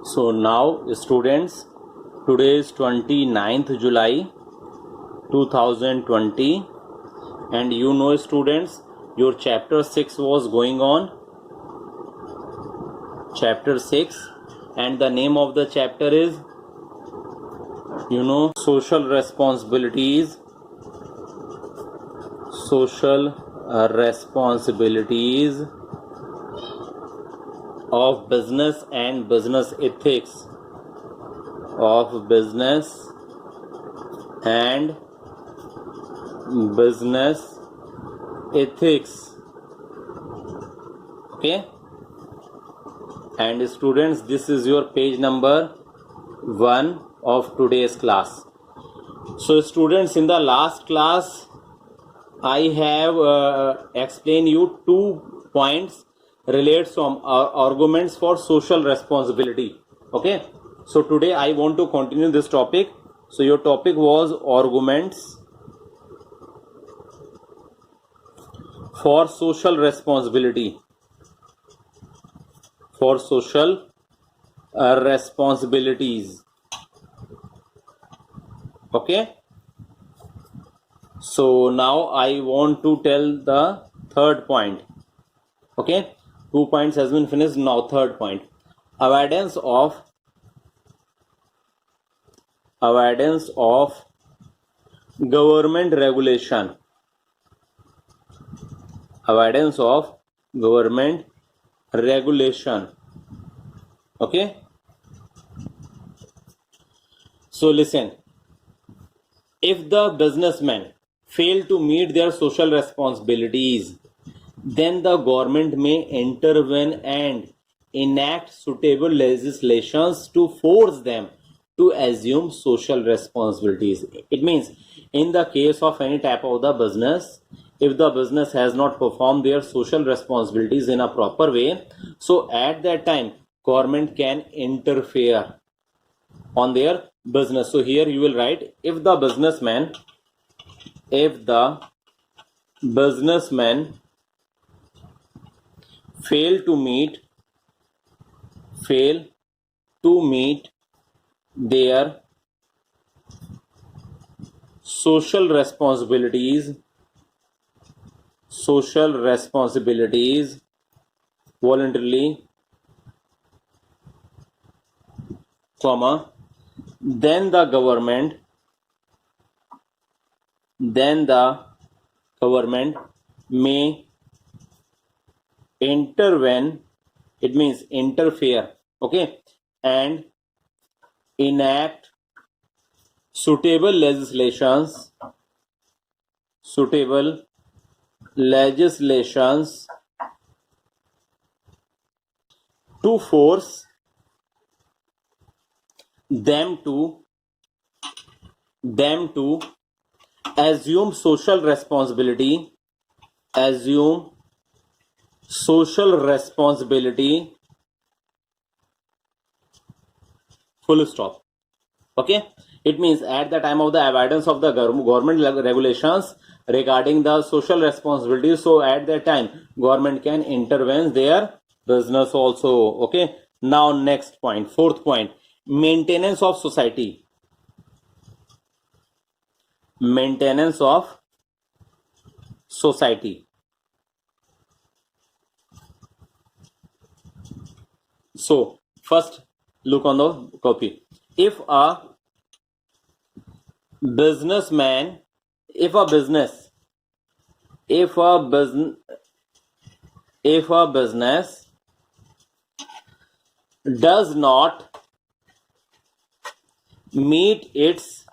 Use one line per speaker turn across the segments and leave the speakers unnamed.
So now students, today is 29th July 2020 and you know students, your chapter 6 was going on, chapter 6, and the name of the chapter is social responsibilities of business and business ethics of business and business ethics. Okay, and students, this is your page number 1 of today's class. So students, in the last class I have explained you 2 points related to arguments for social responsibility. Okay, so today I want to continue this topic. So your topic was arguments for social responsibility, for social responsibilities. Okay, so now I want to tell the third point. Okay, 2 points has been finished. Now third point, avoidance of government regulation. Avoidance of government regulation. Okay, so listen, if the businessmen fail to meet their social responsibilities, then the government may intervene and enact suitable legislations to force them to assume social responsibilities. It means, in the case of any type of the business, if the business has not performed their social responsibilities in a proper way, so at that time government can interfere on their business. So here you will write, if the businessman fail to meet their social responsibilities voluntarily, comma, then the government may intervene, it means interfere, okay, and enact suitable legislations to force them to assume social responsibility, full stop. Okay, it means at the time of the avoidance of the government regulations regarding the social responsibility, so at that time government can intervene their business also. Okay, now next point, fourth point, maintenance of society. So first look on the copy. If a business does not meet its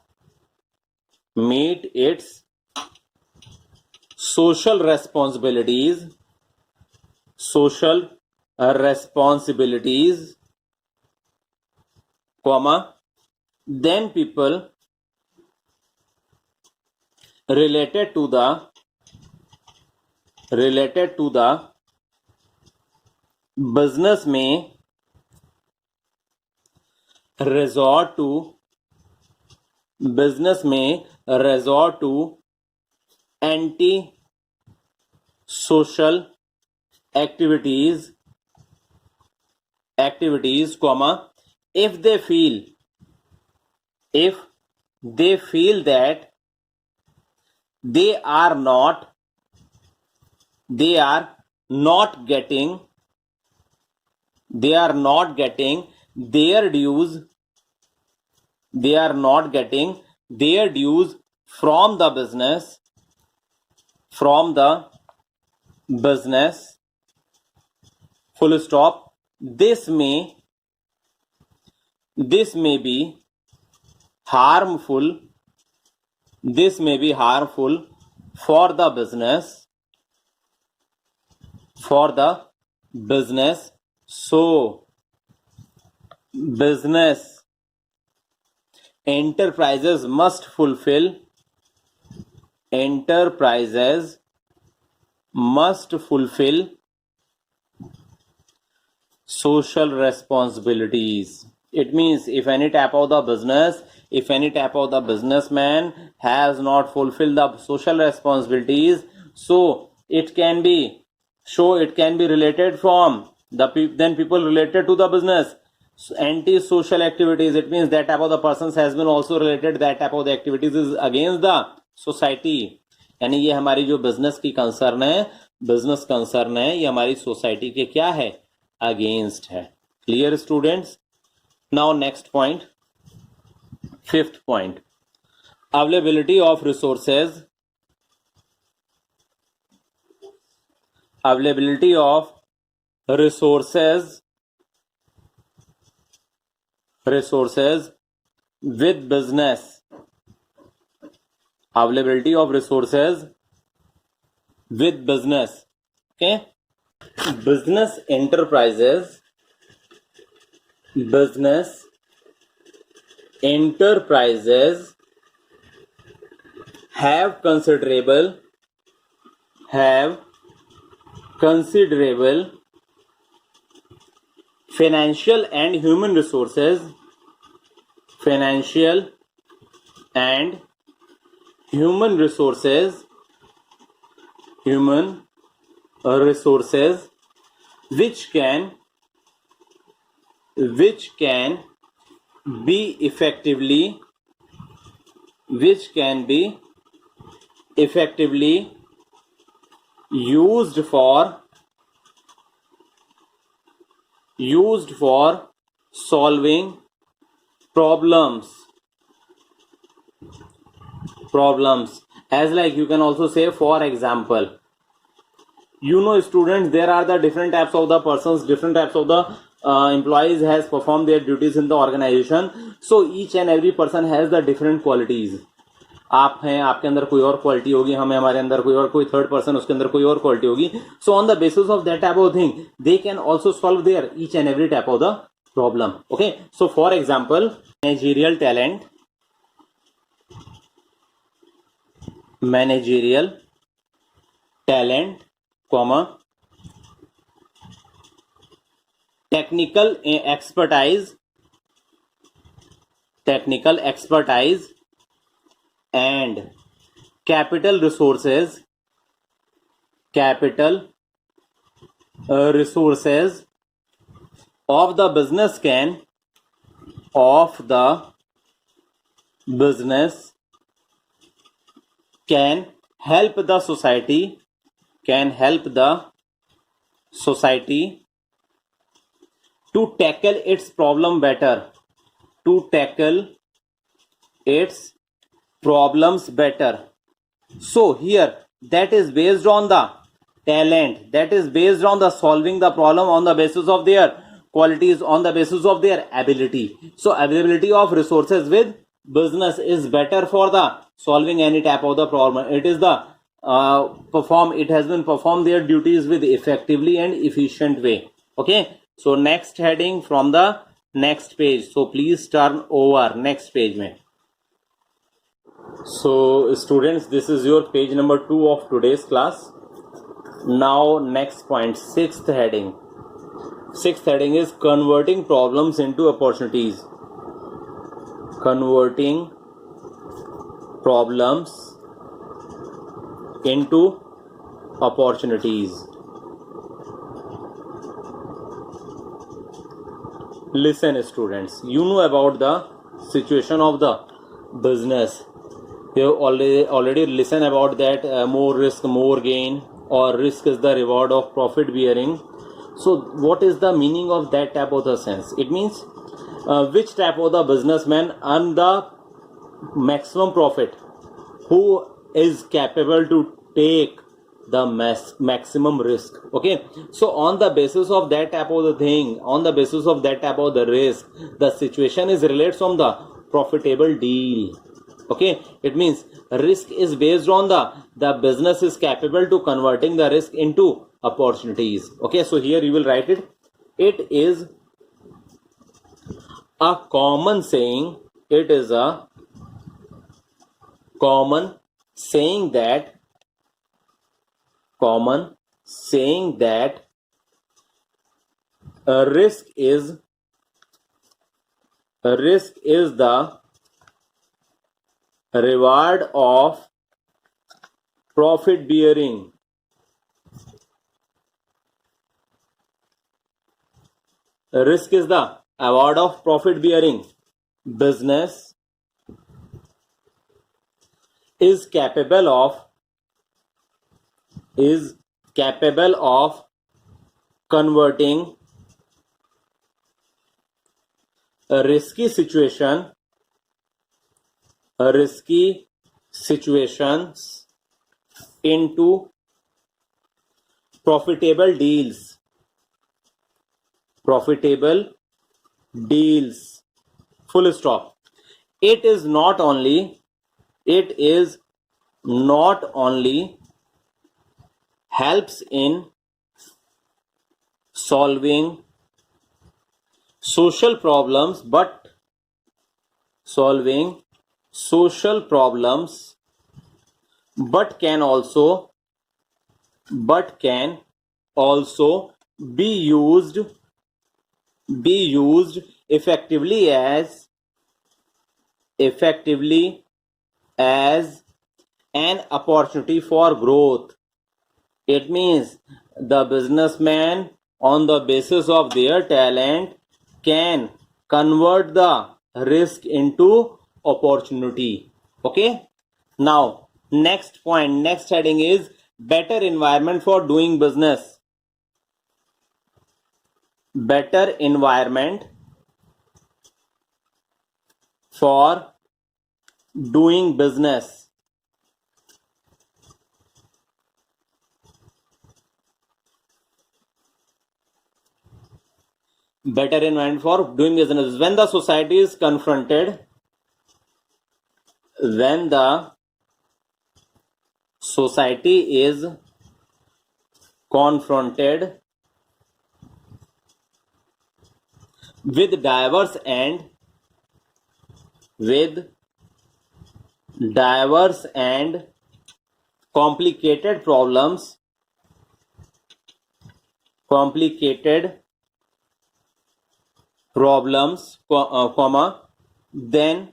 social responsibilities, comma, then people related to the business may resort to anti-social activities, comma, if they feel that they are not getting their dues from the business, full stop. This may be harmful for the business. So business enterprises must fulfill social responsibilities. It means if any type of the businessman has not fulfilled the social responsibilities, so it can be related from then people related to the business. Anti-social activities, it means that type of the persons has been also related, that type of the activities is against the society. यानी ये हमारी जो business concern है ये हमारी society के क्या है, अगेंस्ट है. Clear students? Now next point, fifth point, availability of resources. Availability of resources with business. Availability of resources with business. Okay. Business enterprises have considerable financial and human resources which can be effectively used for solving problems. As like you can also say, for example, students, there are the different types of the persons, different types of the employees has performed their duties in the organization. So each and every person has the different qualities. आप हैं, आपके अंदर कोई और quality होगी, हमें हमारे अंदर कोई थर्ड पर्सन, उसके अंदर कोई और क्वालिटी होगी. So on the basis of that type of thing they can also solve their each and every type of the problem. Okay, so for example, managerial talent, technical expertise and capital resources of the business can help the society to tackle its problem better, So here, that is based on the talent, that is based on the solving the problem on the basis of their qualities, on the basis of their ability. So availability of resources with business is better for the solving any type of the problem. It is the it has been performed their duties with effectively and efficient way. Okay, so next heading from the next page. So please turn over next page mein. So students, this is your page number 2 of today's class. Now next point, sixth heading is converting problems into opportunities. Converting problems into opportunities. Listen, students, you know about the situation of the business. You already listen about that more risk, more gain, or risk is the reward of profit bearing. So, what is the meaning of that type of the sense? It means which type of the businessman earn the maximum profit, who is capable to take the maximum risk. Okay, so on the basis of that type of the thing, on the basis of that type of the risk, the situation is related from the profitable deal. Okay, it means risk is based on the business is capable to converting the risk into opportunities. Okay, so here you will write it. It is a common saying, it is a common saying that a risk is the reward of profit bearing. Risk is the award of profit bearing. Business is capable of converting a risky situations into profitable deals. Full stop. It is not only helps in solving social problems, but can also be used effectively as an opportunity for growth. It means the businessman, on the basis of their talent, can convert the risk into opportunity. Okay, now next point, next heading is better environment for doing business. Better environment for doing business. Better environment for doing business. When the society is confronted with diverse and complicated problems, then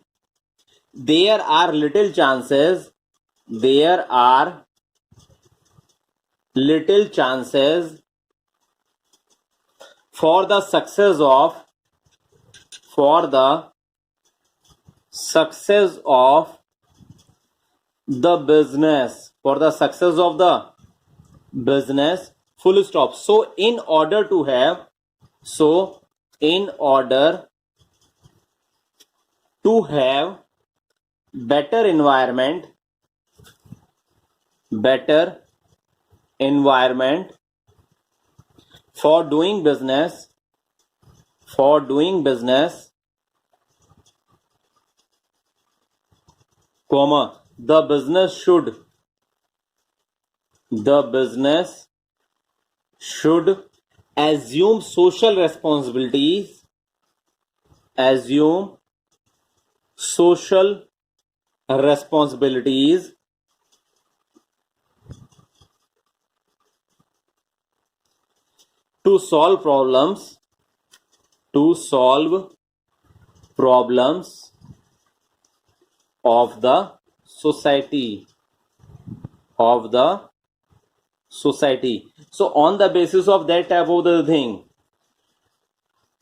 there are little chances for the success of the business, full stop. So in order to have better environment for doing business, the business should assume social responsibilities, to solve problems of the society. So on the basis of that type of the thing,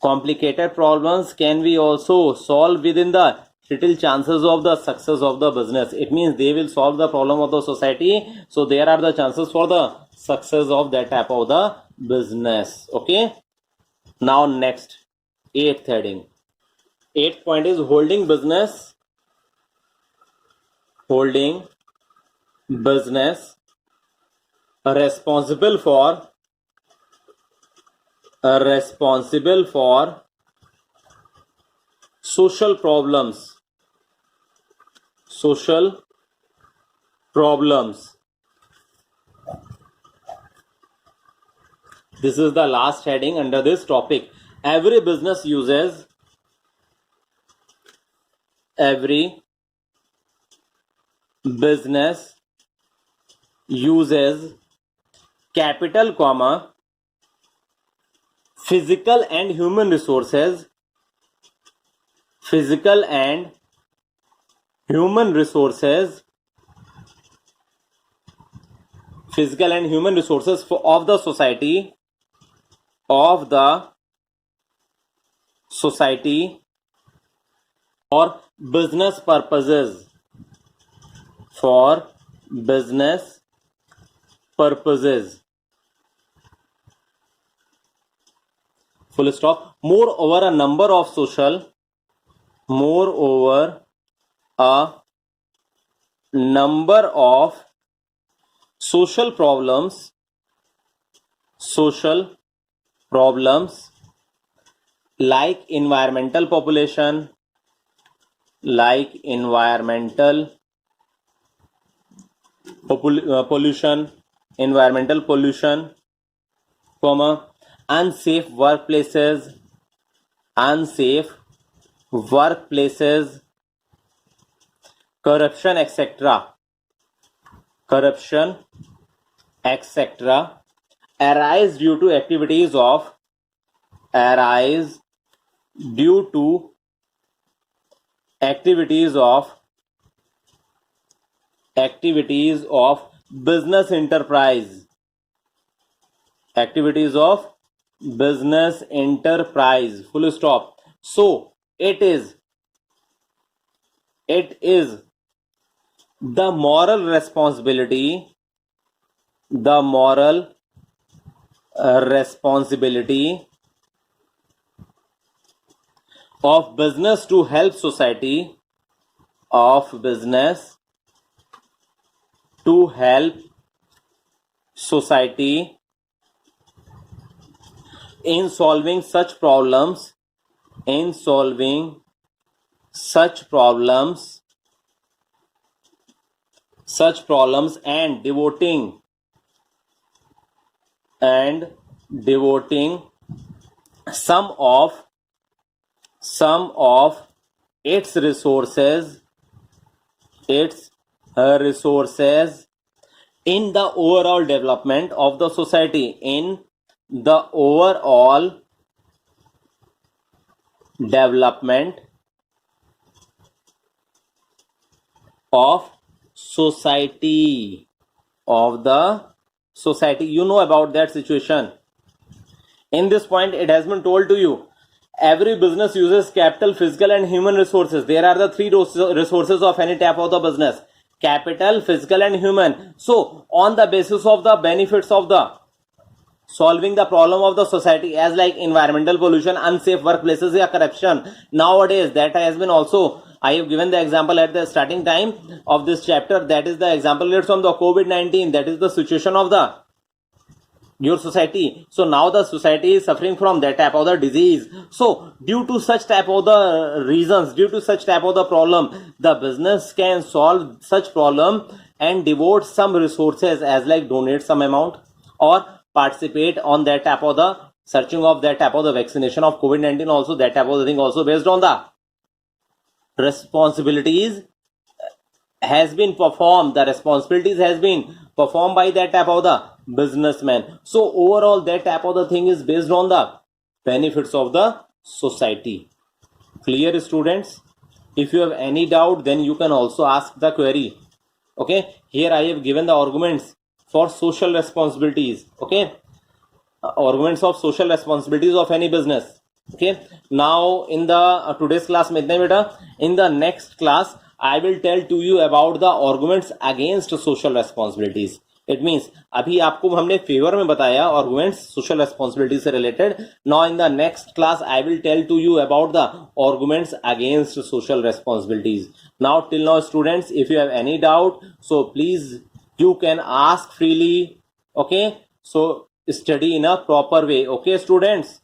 Complicated problems can be also solved within the little chances of the success of the business. It means they will solve the problem of the society, so there are the chances for the success of that type of the business. Okay, now next, eighth heading. Eighth point is holding business responsible for social problems. This is the last heading under this topic. Every business uses capital, physical and human resources of the society for business purposes. Full stop. Moreover, a number of social problems like environmental pollution, unsafe workplaces, corruption, etc., arise due to activities of business enterprise. Full stop. So it is the moral responsibility of business to help society in solving such problems and devoting some of its resources in the overall development of the society, You know about that situation. In this point, it has been told to you, every business uses capital, physical and human resources. There are the three resources of any type of the business: capital, physical and human. So on the basis of the benefits of the solving the problem of the society, as like environmental pollution, unsafe workplaces, or corruption, nowadays that has been also, I have given the example at the starting time of this chapter. That is the example related from the COVID-19. That is the situation of your society. So now the society is suffering from that type of the disease. So due to such type of the reasons, due to such type of the problem, the business can solve such problem and devote some resources, as like donate some amount or participate on that type of the searching of that type of the vaccination of COVID-19 also, that type of the thing also, based on the responsibilities has been performed. The responsibilities has been performed by that type of the businessman. So overall, that type of the thing is based on the benefits of the society. Clear, students? If you have any doubt, then you can also ask the query. Okay, here I have given the arguments for social responsibilities. Okay, arguments of social responsibilities of any business. Okay, now in the today's class में इतने बेटा. In the next class I will tell to you about the arguments against social responsibilities. It means अभी आपको हमने favour में बताया arguments social responsibility से related. Now in the next class I will tell to you about the arguments against social responsibilities. Now till now students, if you have any doubt, so please you can ask freely. Okay, so study in a proper way. Okay students.